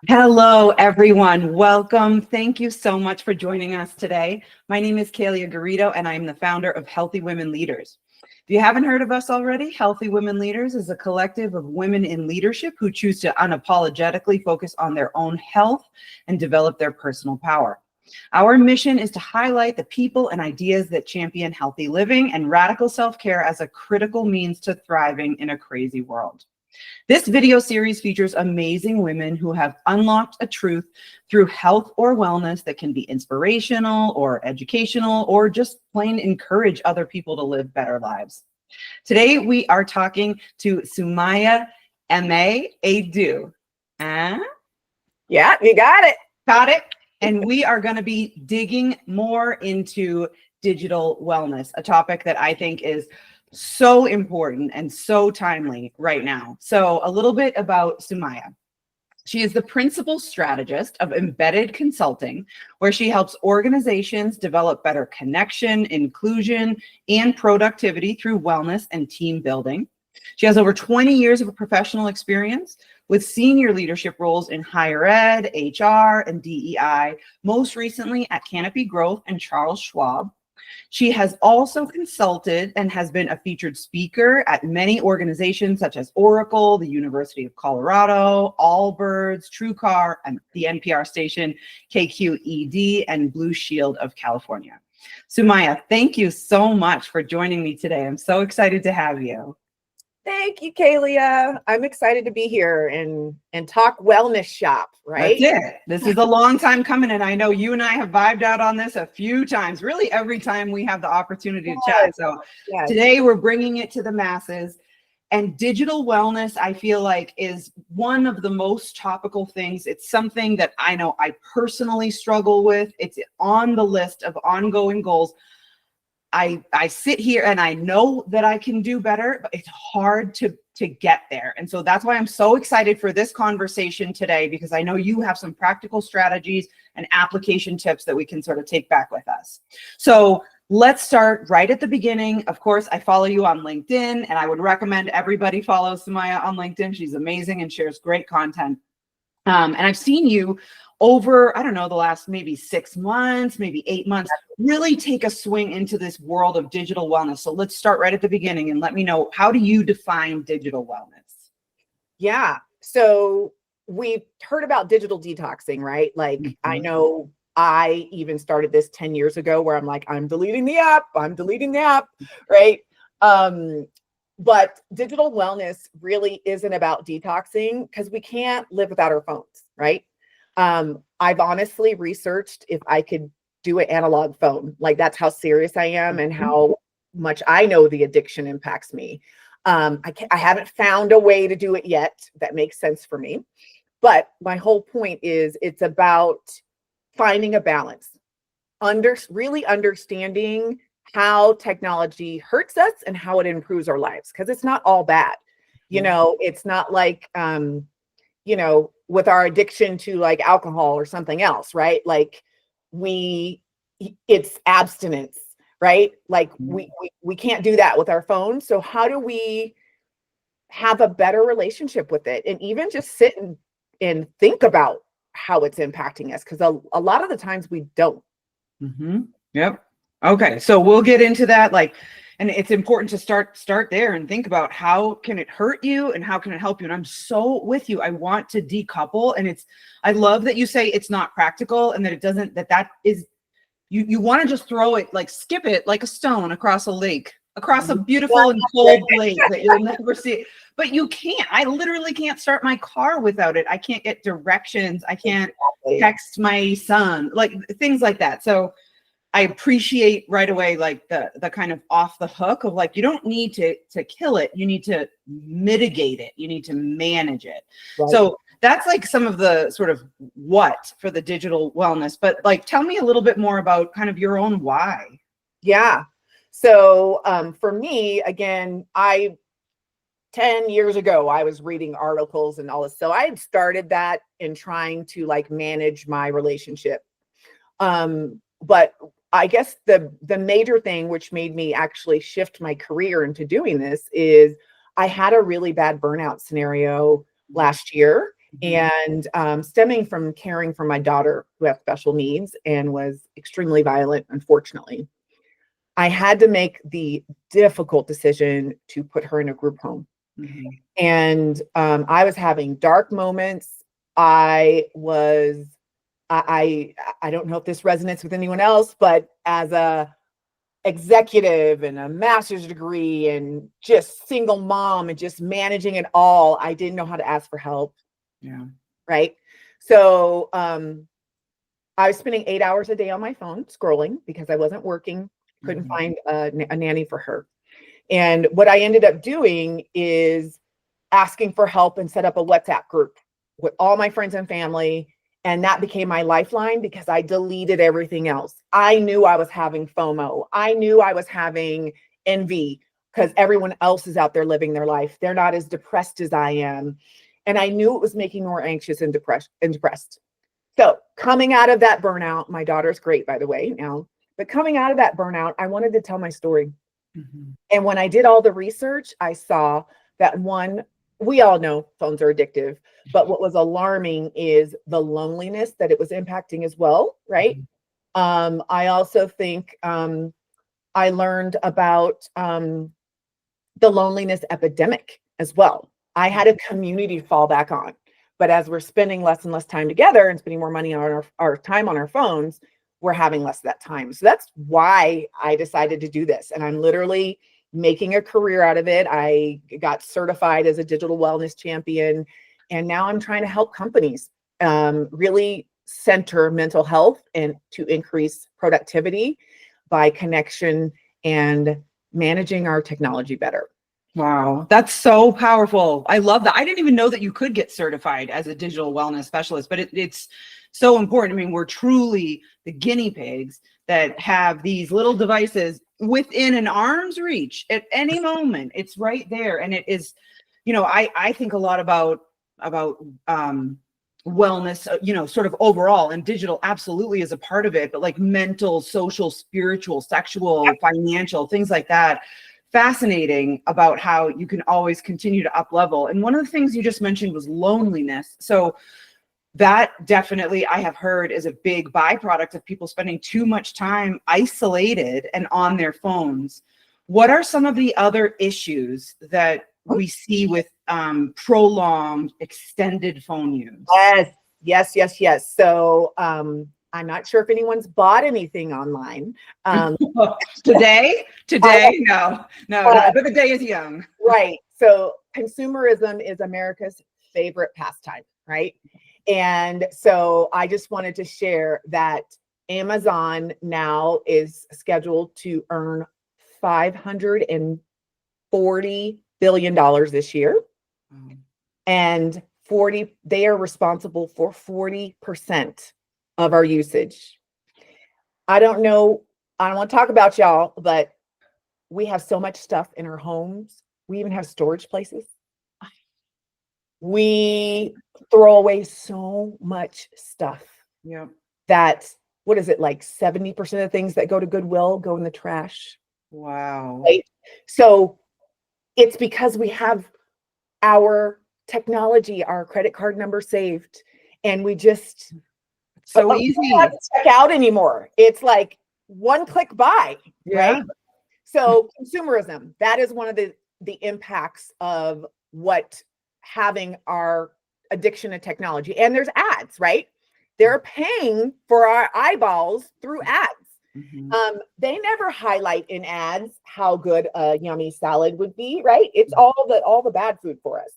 Hello, everyone. Welcome. Thank you so much for joining us today. My name is Kalia Garrido, and I'm the founder of Healthy Women Leaders. If you haven't heard of us already, Healthy Women Leaders is a collective of women in leadership who choose to unapologetically focus on their own health and develop their personal power. Our mission is to highlight the people and ideas that champion healthy living and radical self-care as a critical means to thriving in a crazy world. This video series features amazing women who have unlocked a truth through health or wellness that can be inspirational or educational or just plain encourage other people to live better lives. Today, we are talking to Sumayyah Emeh-Edu. Huh? Yeah, you got it. Got it? And we are going to be digging more into digital wellness, a topic that I think is so important and so timely right now. So a little bit about Sumayyah. She is the principal strategist of Embedded Consulting, where she helps organizations develop better connection, inclusion, and productivity through wellness and team building. She has over 20 years of professional experience with senior leadership roles in higher ed, HR, and DEI, most recently at Canopy Growth and Charles Schwab. She has also consulted and has been a featured speaker at many organizations such as Oracle, the University of Colorado, Allbirds, TrueCar, and the NPR station KQED, and Blue Shield of California. Sumayyah, thank you so much for joining me today. I'm so excited to have you. Thank you, Kalia. I'm excited to be here and talk wellness shop, right? That's it. This is a long time coming, and I know you and I have vibed out on this a few times, really every time we have the opportunity to chat. So today we're bringing it to the masses. And digital wellness, I feel like, is one of the most topical things. It's something that I know I personally struggle with. It's on the list of ongoing goals. I sit here and I know that I can do better, but it's hard to get there. And so that's why I'm so excited for this conversation today, because I know you have some practical strategies and application tips that we can sort of take back with us. So let's start right at the beginning. Of course, I follow you on LinkedIn, and I would recommend everybody follow Sumayyah on LinkedIn. She's amazing and shares great content. And I've seen you over, I don't know, the last maybe 6 months, maybe 8 months, really take a swing into this world of digital wellness. So let's start right at the beginning and let me know, how do you define digital wellness? Yeah. So we've heard about digital detoxing, right? Like, I know I even started this 10 years ago where I'm like, I'm deleting the app, right? But digital wellness really isn't about detoxing, because we can't live without our phones, right? I've honestly researched if I could do an analog phone. Like, that's how serious I am and how much I know the addiction impacts me. I haven't found a way to do it yet that makes sense for me. But my whole point is, it's about finding a balance, really understanding how technology hurts us and how it improves our lives, because it's not all bad. You know, it's not like, you know, with our addiction to like alcohol or something else, right? Like it's abstinence, right? Like we can't do that with our phones. So how do we have a better relationship with it, and even just sit and think about how it's impacting us? Because a lot of the times we don't. Yep. Okay. So we'll get into that. And it's important to start there and think about, how can it hurt you and how can it help you? And I'm so with you. I want to decouple. And I love that you say it's not practical, and that it doesn't, that is, you want to just throw it, like skip it like a stone across a lake, across a beautiful and cold lake that you'll never see. But you can't. I literally can't start my car without it. I can't get directions. I can't text my son, like things like that. So I appreciate right away, like the kind of off the hook of, like, you don't need to kill it. You need to mitigate it. You need to manage it. Right. So that's like some of the sort of what for the digital wellness, but like, tell me a little bit more about kind of your own why. Yeah. So for me, again, 10 years ago, I was reading articles and all this. So I had started that in trying to like manage my relationship. But I guess the major thing which made me actually shift my career into doing this is I had a really bad burnout scenario last year. And stemming from caring for my daughter who has special needs and was extremely violent, unfortunately, I had to make the difficult decision to put her in a group home. And I was having dark moments. I don't know if this resonates with anyone else, but as a executive and a master's degree and just single mom and just managing it all, I didn't know how to ask for help. Yeah. Right. So I was spending 8 hours a day on my phone scrolling because I wasn't working, couldn't find a nanny for her. And what I ended up doing is asking for help and set up a WhatsApp group with all my friends and family. And that became my lifeline because I deleted everything else. I knew I was having FOMO. I knew I was having envy because everyone else is out there living their life. They're not as depressed as I am. And I knew it was making me more anxious and depressed. So coming out of that burnout, my daughter's great, by the way, now, but coming out of that burnout, I wanted to tell my story. And when I did all the research, I saw that we all know phones are addictive, but what was alarming is the loneliness that it was impacting as well, right? I also think I learned about the loneliness epidemic as well. I had a community to fall back on, but as we're spending less and less time together and spending more money on our time on our phones, we're having less of that time. So that's why I decided to do this. And I'm literally making a career out of it. I got certified as a digital wellness champion. And now I'm trying to help companies really center mental health and to increase productivity by connection and managing our technology better. Wow, that's so powerful. I love that. I didn't even know that you could get certified as a digital wellness specialist, but it's so important. I mean, we're truly the guinea pigs that have these little devices within an arm's reach at any moment. It's right there. And it is, I think a lot about wellness, sort of overall, and digital absolutely is a part of it, but like mental, social, spiritual, sexual, financial, things like that. Fascinating about how you can always continue to up level. And one of the things you just mentioned was loneliness. So that definitely I have heard is a big byproduct of people spending too much time isolated and on their phones. What are some of the other issues that we see with prolonged extended phone use? Yes. So I'm not sure if anyone's bought anything online. Today? No, but the day is young. Right. So consumerism is America's favorite pastime, right? And so I just wanted to share that Amazon now is scheduled to earn $540 billion this year. And they are responsible for 40% of our usage. I don't know, I don't want to talk about y'all, but we have so much stuff in our homes. We even have storage places. We throw away so much stuff. Yeah. That, what is it, like 70% of the things that go to Goodwill go in the trash. Wow. Right? So it's because we have our technology, our credit card number saved, and we just so easy. We don't have to check out anymore. It's like one click buy, right? So consumerism, that is one of the impacts of what having our addiction to technology. And there's ads, right? They're paying for our eyeballs through ads. They never highlight in ads how good a yummy salad would be, right? It's all the bad food for us.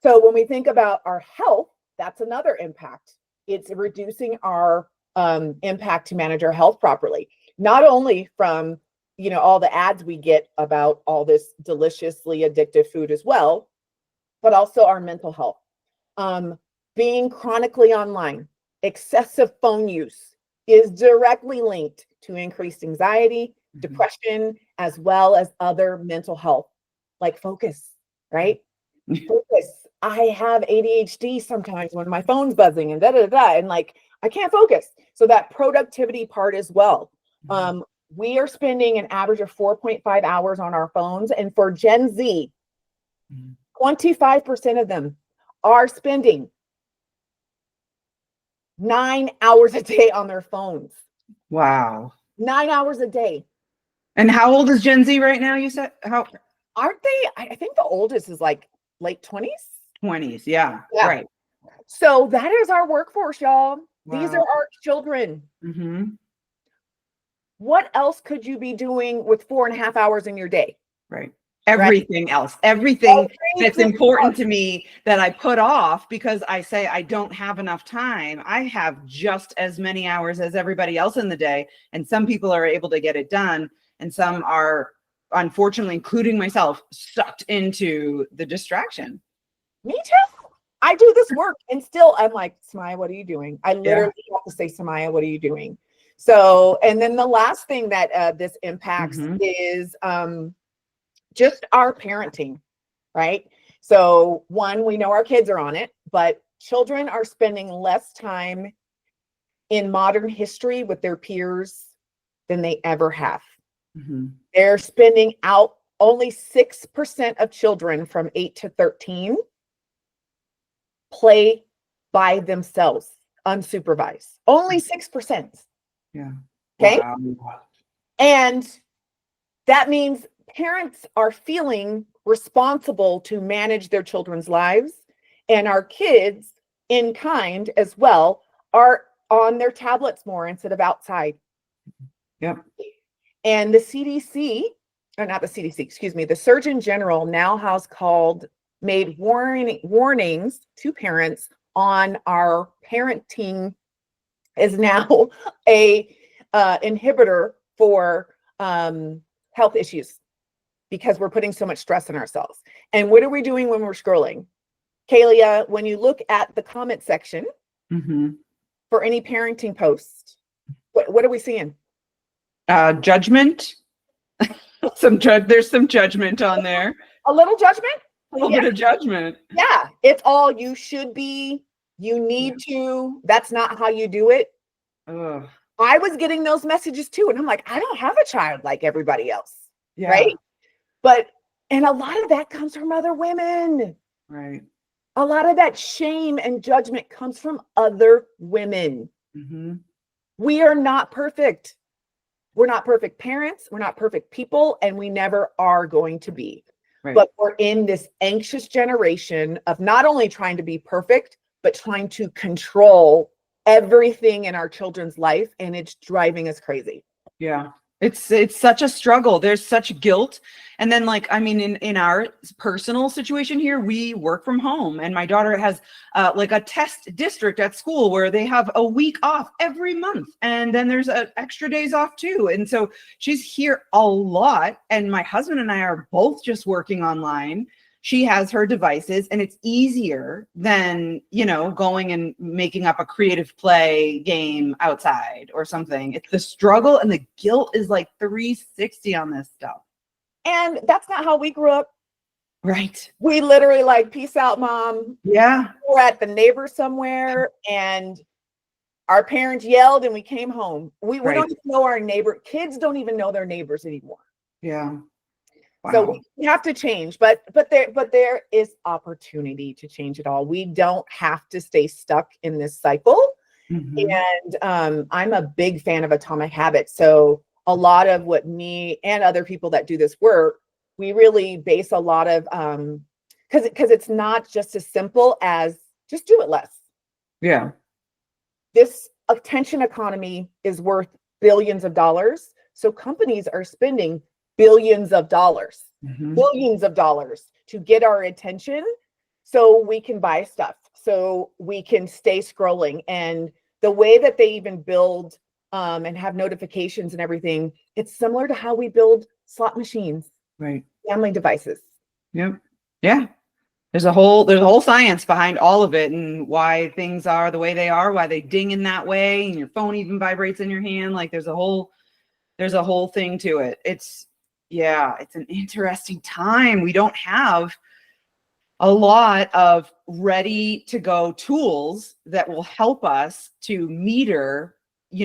So when we think about our health, that's another impact. It's reducing our impact to manage our health properly. Not only from, all the ads we get about all this deliciously addictive food as well, but also our mental health. Being chronically online, excessive phone use is directly linked to increased anxiety, depression, as well as other mental health, like focus, right? Focus. I have ADHD sometimes when my phone's buzzing and and like I can't focus. So that productivity part as well. We are spending an average of 4.5 hours on our phones, and for Gen Z, 25% of them are spending 9 hours a day on their phones. Wow. 9 hours a day. And how old is Gen Z right now? You said how? Aren't they? I think the oldest is like late 20s. 20s. Yeah. Right. So that is our workforce, y'all. Wow. These are our children. Mm-hmm. What else could you be doing with 4.5 hours in your day? Right. Everything else, everything that's important to me that I put off because I say I don't have enough time. I have just as many hours as everybody else in the day. And some people are able to get it done. And some are, unfortunately, including myself, sucked into the distraction. Me too. I do this work and still I'm like, Sumayyah, what are you doing? I literally have to say, Sumayyah, what are you doing? So, and then the last thing that this impacts is just our parenting, right? So one, we know our kids are on it, but children are spending less time in modern history with their peers than they ever have. They're spending out only 6% of children from 8 to 13 play by themselves, unsupervised. Only 6%. Yeah. Okay. Wow. And that means parents are feeling responsible to manage their children's lives, and our kids in kind as well are on their tablets more instead of outside. Yep. And the CDC, or not the CDC, excuse me, the Surgeon General now has made warnings to parents on our parenting is now a inhibitor for health issues because we're putting so much stress on ourselves. And what are we doing when we're scrolling? Kalia, when you look at the comment section for any parenting post, what are we seeing? Judgment. There's some judgment on there. A little judgment? A little bit of judgment. Yeah. It's all you should be, you need to, that's not how you do it. Ugh. I was getting those messages too. And I'm like, I don't have a child like everybody else. Right. And a lot of that comes from other women. Right. A lot of that shame and judgment comes from other women. We are not perfect. We're not perfect parents. We're not perfect people. And we never are going to be. Right. But we're in this anxious generation of not only trying to be perfect, but trying to control everything in our children's life. And it's driving us crazy. Yeah. It's such a struggle. There's such guilt. And then in our personal situation here, we work from home and my daughter has like a test district at school where they have a week off every month. And then there's extra days off too. And so she's here a lot. And my husband and I are both just working online. She has her devices and it's easier than, going and making up a creative play game outside or something. It's the struggle and the guilt is like 360 on this stuff. And that's not how we grew up. Right. We literally peace out, mom. Yeah. We're at the neighbor somewhere and our parents yelled and we came home. We don't even know our neighbor. Kids don't even know their neighbors anymore. Yeah. Wow. So we have to change, but there is opportunity to change it all. We don't have to stay stuck in this cycle. And I'm a big fan of Atomic Habits. So a lot of what me and other people that do this work, we really base a lot of because it's not just as simple as just do it less. Yeah. This attention economy is worth billions of dollars. So companies are spending billions of dollars to get our attention so we can buy stuff, so we can stay scrolling. And the way that they even build and have notifications and everything, it's similar to how we build slot machines, family devices. Yep. Yeah. There's a whole science behind all of it and why things are the way they are, why they ding in that way, and your phone even vibrates in your hand. Like there's a whole thing to it. It's an interesting time. We don't have a lot of ready to go tools that will help us to meter,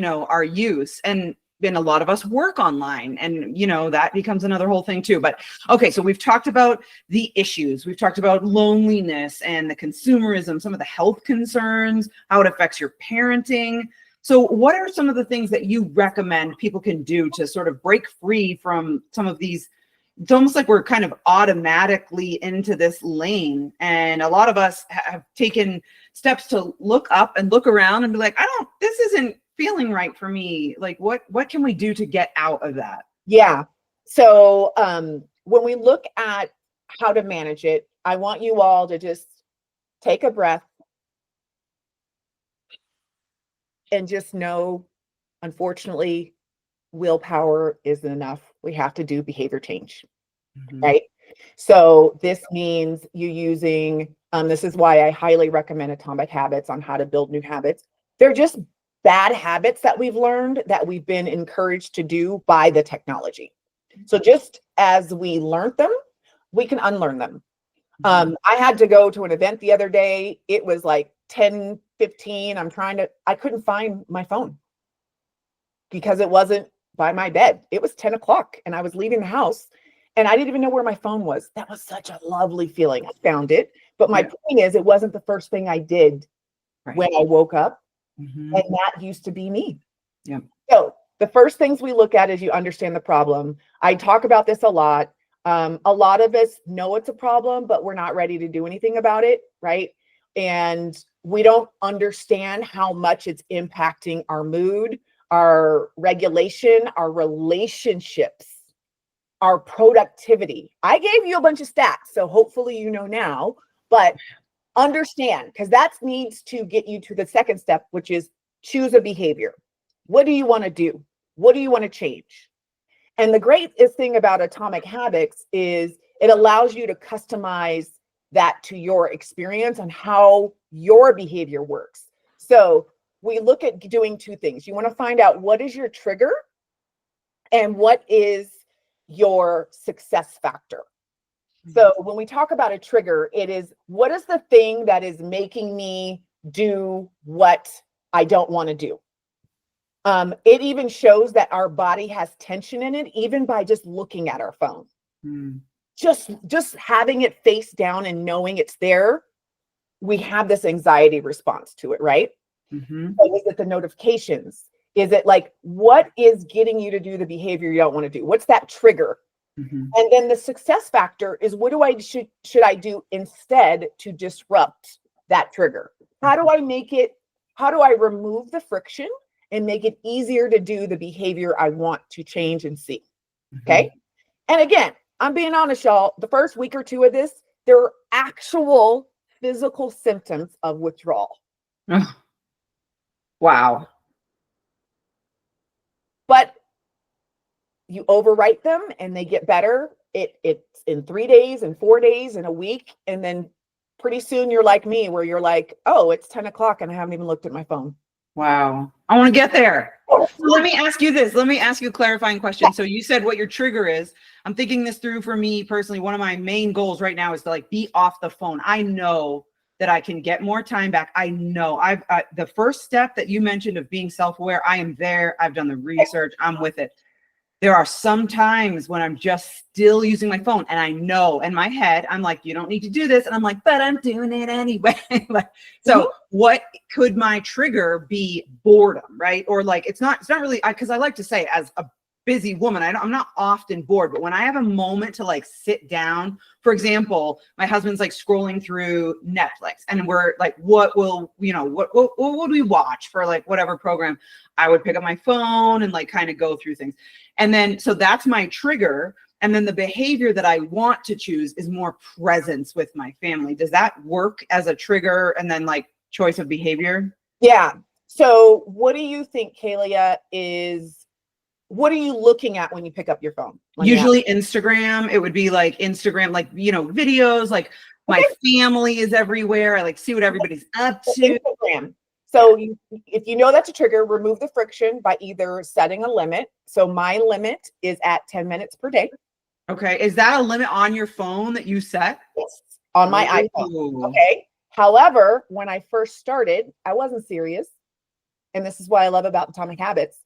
our use. And a lot of us work online, and that becomes another whole thing too. But okay, so we've talked about the issues, we've talked about loneliness and the consumerism, some of the health concerns, how it affects your parenting. So what are some of the things that you recommend people can do to sort of break free from some of these? It's almost like we're kind of automatically into this lane, and a lot of us have taken steps to look up and look around and be like, this isn't feeling right for me. Like, what can we do to get out of that? Yeah. So when we look at how to manage it, I want you all to just take a breath and just know, unfortunately, willpower isn't enough. We have to do behavior change, right? So this means you using, this is why I highly recommend Atomic Habits on how to build new habits. They're just bad habits that we've learned, that we've been encouraged to do by the technology. So just as we learned them, we can unlearn them. I had to go to an event the other day. It was like 10:15. I couldn't find my phone because it wasn't by my bed. It was 10 o'clock and I was leaving the house and I didn't even know where my phone was. That was such a lovely feeling. I found it. But my point is, it wasn't the first thing I did when I woke up. And that used to be me. Yeah. So the first things we look at is you understand the problem. I talk about this a lot. A lot of us know it's a problem, but we're not ready to do anything about it, right? And we don't understand how much it's impacting our mood, our regulation, our relationships, our productivity. I gave you a bunch of stats, so hopefully you know now, but understand, because that needs to get you to the second step, which is choose a behavior. What do you want to do? What do you want to change? And the greatest thing about Atomic Habits is it allows you to customize that to your experience on how your behavior works. So we look at doing two things. You want to find out what is your trigger and what is your success factor. So when we talk about a trigger, it is, what is the thing that is making me do what I don't want to do? It even shows that our body has tension in it, even by just looking at our phone. Just having it face down and knowing it's there, we have this anxiety response to it, right? So is it the notifications? Is it like, what is getting you to do the behavior you don't want to do? What's that trigger? And then the success factor is, what should I do instead to disrupt that trigger? How do I remove the friction and make it easier to do the behavior I want to change and see? Okay. And again, I'm being honest, y'all, the first week or two of this, there are actual physical symptoms of withdrawal. Wow. But you overwrite them and they get better. It's in 3 days and 4 days and a week. And then pretty soon you're like me, where you're like, oh, it's 10 o'clock and I haven't even looked at my phone. Wow. I want to get there. So let me ask you this. Let me ask you a clarifying question. So you said what your trigger is. I'm thinking this through for me personally. One of my main goals right now is to be off the phone. I know that I can get more time back. I know the first step that you mentioned of being self-aware, I am there. I've done the research. I'm with it. There are some times when I'm just still using my phone, and I know in my head, I'm like, you don't need to do this. And I'm like, but I'm doing it anyway. So what could my trigger be? Boredom, right? Or it's not really, because I like to say, as a busy woman, I'm not often bored, but when I have a moment to sit down, for example, my husband's scrolling through Netflix and we're what would we watch for whatever program? I would pick up my phone and kind of go through things. And then, so that's my trigger. And then the behavior that I want to choose is more presence with my family. Does that work as a trigger and then choice of behavior? Yeah. So what do you think, Kalia, what are you looking at when you pick up your phone? Usually Instagram. It would be Instagram, videos, my family is everywhere. I see what everybody's up to. Instagram. So if you know that's a trigger, remove the friction by either setting a limit. So my limit is at 10 minutes per day. Okay. Is that a limit on your phone that you set? Yes, on my iPhone. Okay. However, when I first started, I wasn't serious. And this is what I love about Atomic Habits.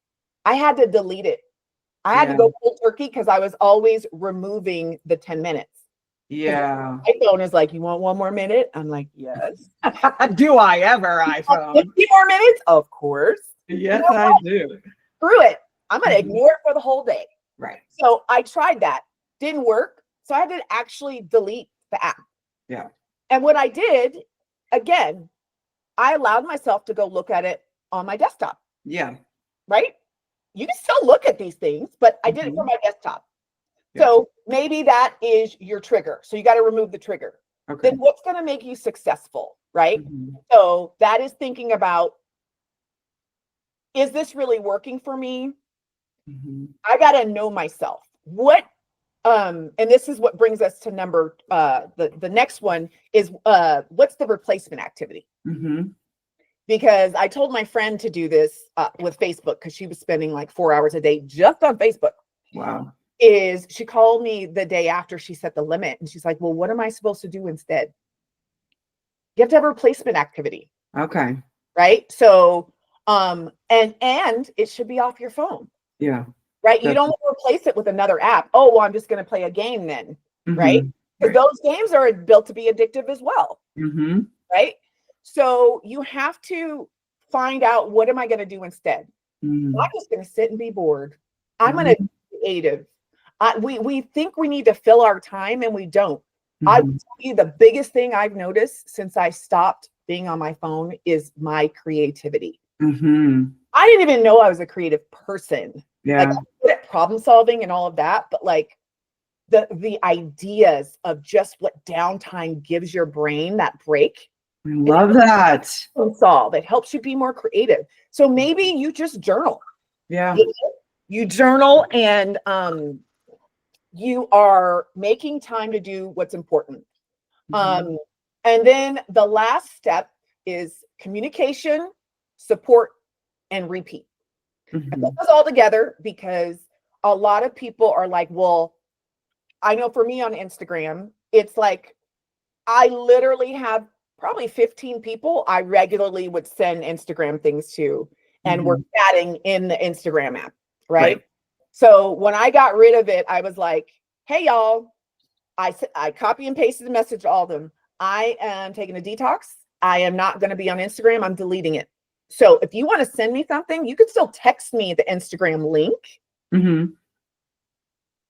I had to delete it. I had to go cold turkey because I was always removing the 10 minutes. Yeah. My phone is like, you want 1 more minute? I'm like, yes. Do I ever, iPhone? 50 more minutes? Of course. Yes, I do. Screw it. I'm going to ignore it for the whole day. Right. So I tried that. Didn't work. So I had to actually delete the app. Yeah. And what I did, again, I allowed myself to go look at it on my desktop. Yeah. Right? You can still look at these things, but I did it from my desktop. Yeah. So maybe that is your trigger. So you got to remove the trigger. Okay. Then what's going to make you successful, right? So that is thinking about, is this really working for me? I got to know myself. What, and this is what brings us to number, the next one is, what's the replacement activity? Because I told my friend to do this with Facebook because she was spending like 4 hours a day just on Facebook. Wow. Is she called me the day after she set the limit and she's like, well, what am I supposed to do instead? You have to have a replacement activity. Okay. Right. So, and it should be off your phone. Yeah. Right. You don't want to replace it with another app. Oh, well, I'm just going to play a game then. Right. Because those games are built to be addictive as well. Right. So you have to find out, what am I going to do instead? I'm just going to sit and be bored. I'm going to be creative. We think we need to fill our time and we don't. I will tell you the biggest thing I've noticed since I stopped being on my phone is my creativity. I didn't even know I was a creative person. Yeah. Like, I'm good at problem solving and all of that, but like the ideas of just what downtime gives your brain, that break. I love that. Solve. It helps you be more creative. So maybe you just journal. Yeah. You journal and you are making time to do what's important. And then the last step is communication, support, and repeat. I put those all together because a lot of people are like, well, I know for me on Instagram, it's like I literally have probably 15 people I regularly would send Instagram things to, and we're chatting in the Instagram app, right? So when I got rid of it, I was like, hey, y'all, I copy and pasted the message to all of them. I am taking a detox. I am not going to be on Instagram. I'm deleting it. So if you want to send me something, you can still text me the Instagram link.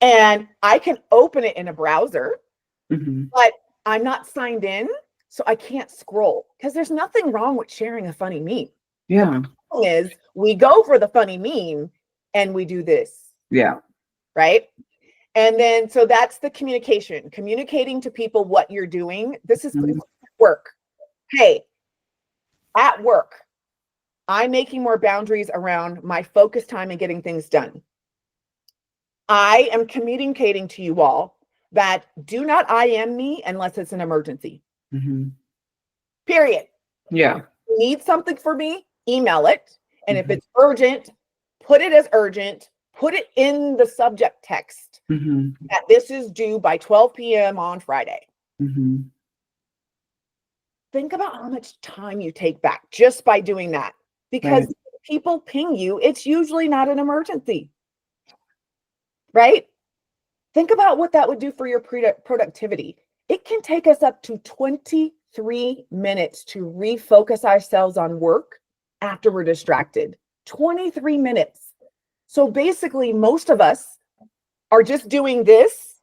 And I can open it in a browser, but I'm not signed in, so I can't scroll, because there's nothing wrong with sharing a funny meme. Yeah. The problem is we go for the funny meme and we do this. Yeah. Right. And then, so that's the communicating to people what you're doing. This is work. Hey, at work, I'm making more boundaries around my focus time and getting things done. I am communicating to you all that do not IM me unless it's an emergency. Period. Yeah. If you need something for me, email it. And if it's urgent, put it as urgent. Put it in the subject text that this is due by 12 p.m. on Friday. Think about how much time you take back just by doing that. Because if people ping you, it's usually not an emergency. Right? Think about what that would do for your productivity. It can take us up to 23 minutes to refocus ourselves on work after we're distracted. 23 minutes. So basically, most of us are just doing this.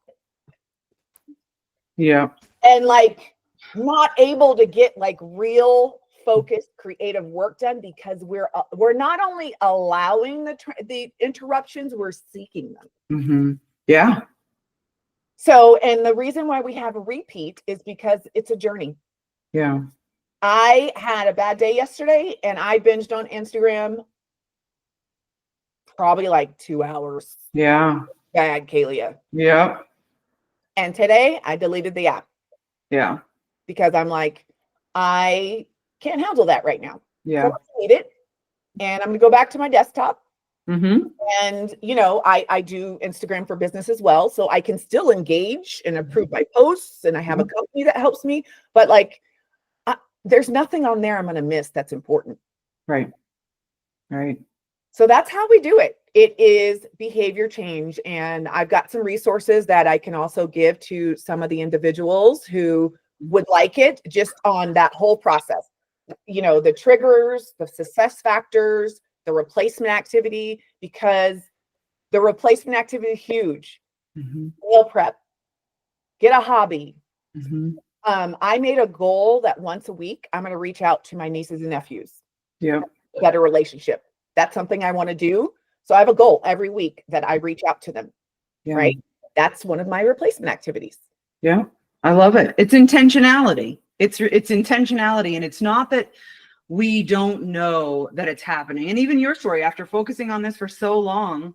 Yeah. And like not able to get like real focused, creative work done because we're not only allowing the interruptions, we're seeking them. Yeah. So, and the reason why we have a repeat is because it's a journey. Yeah. I had a bad day yesterday and I binged on Instagram probably like 2 hours. Yeah. Bad, Kalia. Yeah. And today I deleted the app. Yeah. Because I'm like, I can't handle that right now. Yeah. So I delete it and I'm going to go back to my desktop. And, you know, I do Instagram for business as well. So I can still engage and approve my posts, and I have a company that helps me, but like, there's nothing on there I'm going to miss that's important. Right. Right. So that's how we do it. it is behavior change. And I've got some resources that I can also give to some of the individuals who would like it, just on that whole process. You know, the triggers, the success factors, the replacement activity, because the replacement activity is huge. Meal prep, get a hobby. I made a goal that once a week, I'm going to reach out to my nieces and nephews. Yeah. Better relationship. That's something I want to do. So I have a goal every week that I reach out to them. Yeah. Right. That's one of my replacement activities. Yeah. I love it. It's intentionality. It's intentionality. And it's not that we don't know that it's happening. And even your story, after focusing on this for so long,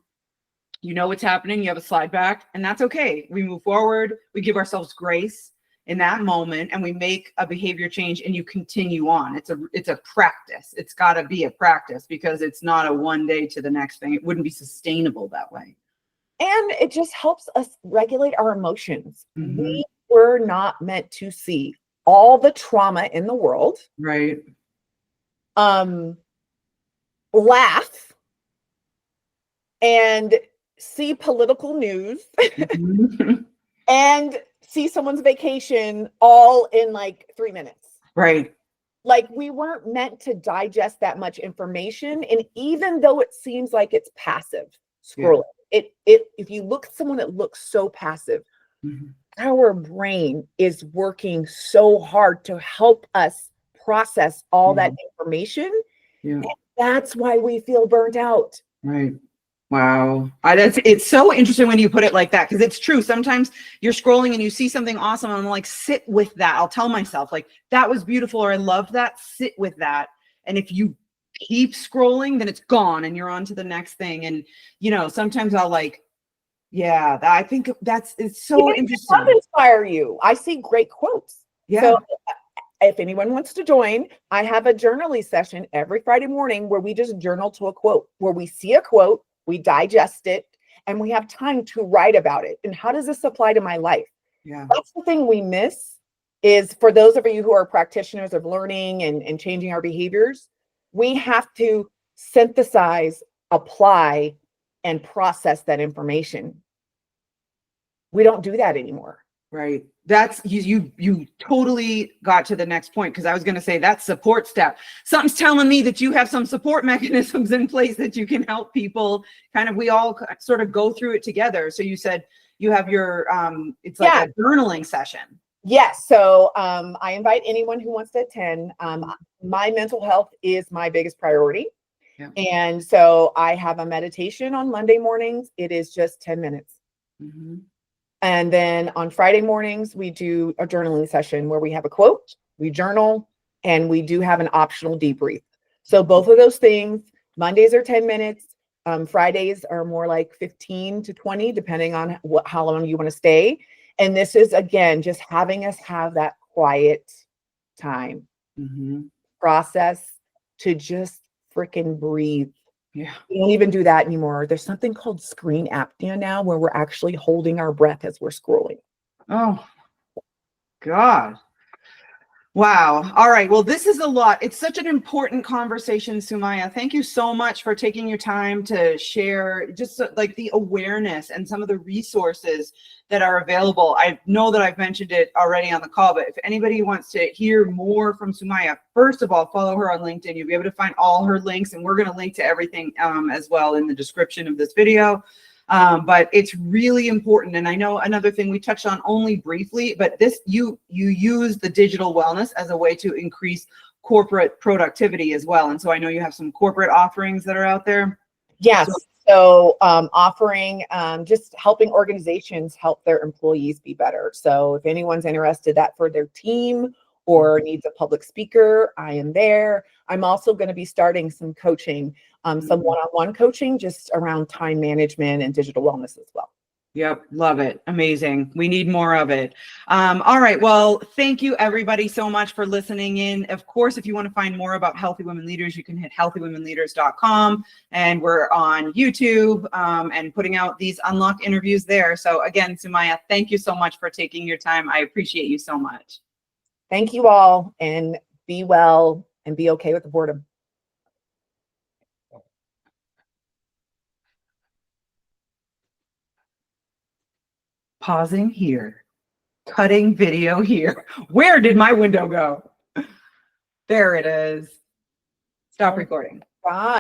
you know what's happening. You have a slide back, and that's okay. We move forward. We give ourselves grace in that moment, and we make a behavior change, and you continue on. It's a practice. It's got to be a practice, because it's not a one day to the next thing. It wouldn't be sustainable that way. And it just helps us regulate our emotions. We were not meant to see all the trauma in the world. Right. Laugh and see political news and see someone's vacation all in like 3 minutes. Right. Like, we weren't meant to digest that much information. And even though it seems like it's passive scrolling, if you look at someone that looks so passive, our brain is working so hard to help us process all that information. And that's why we feel burnt out. Right. Wow. It's so interesting when you put it like that, because it's true. Sometimes you're scrolling and you see something awesome, and I'm like, sit with that. I'll tell myself, like, that was beautiful, or I loved that. Sit with that. And if you keep scrolling, then it's gone and you're on to the next thing. And, you know, sometimes I'll like, yeah, I think it's so interesting. It inspire you. I see great quotes. Yeah. So if anyone wants to join, I have a journaling session every Friday morning where we just journal to a quote, where we see a quote, we digest it, and we have time to write about it. And how does this apply to my life? Yeah. That's the thing we miss, is for those of you who are practitioners of learning and changing our behaviors, we have to synthesize, apply, and process that information. We don't do that anymore. Right. That's you totally got to the next point, because I was going to say that's support step. Something's telling me that you have some support mechanisms in place that you can help people kind of, we all sort of go through it together. So you said you have your it's like a journaling session. Yes. So I invite anyone who wants to attend. My mental health is my biggest priority. Yeah. And so I have a meditation on Monday mornings. It is just 10 minutes. And then on Friday mornings, we do a journaling session where we have a quote, we journal, and we do have an optional debrief. So both of those things, Mondays are 10 minutes. Fridays are more like 15 to 20, depending on how long you want to stay. And this is, again, just having us have that quiet time, process, to just freaking breathe. Yeah. We don't even do that anymore. There's something called screen apnea now, where we're actually holding our breath as we're scrolling. Oh, God. Wow. All right. Well, this is a lot. It's such an important conversation, Sumayyah. Thank you so much for taking your time to share just like the awareness and some of the resources that are available. I know that I've mentioned it already on the call, but if anybody wants to hear more from Sumayyah, first of all, follow her on LinkedIn. You'll be able to find all her links, and we're going to link to everything as well in the description of this video. But it's really important. And I know another thing we touched on only briefly, but this, you use the digital wellness as a way to increase corporate productivity as well. And so I know you have some corporate offerings that are out there. Yes. So offering, just helping organizations help their employees be better. So if anyone's interested that for their team or needs a public speaker, I am there. I'm also going to be starting some coaching, some one-on-one coaching just around time management and digital wellness as well. Yep. Love it. Amazing. We need more of it. All right. Well, thank you everybody so much for listening in. Of course, if you want to find more about Healthy Women Leaders, you can hit healthywomenleaders.com, and we're on YouTube and putting out these unlock interviews there. So again, Sumayyah, thank you so much for taking your time. I appreciate you so much. Thank you all, and be well and be okay with the boredom. pausing here, cutting video here. Where did my window go? There it is. Stop recording. Bye.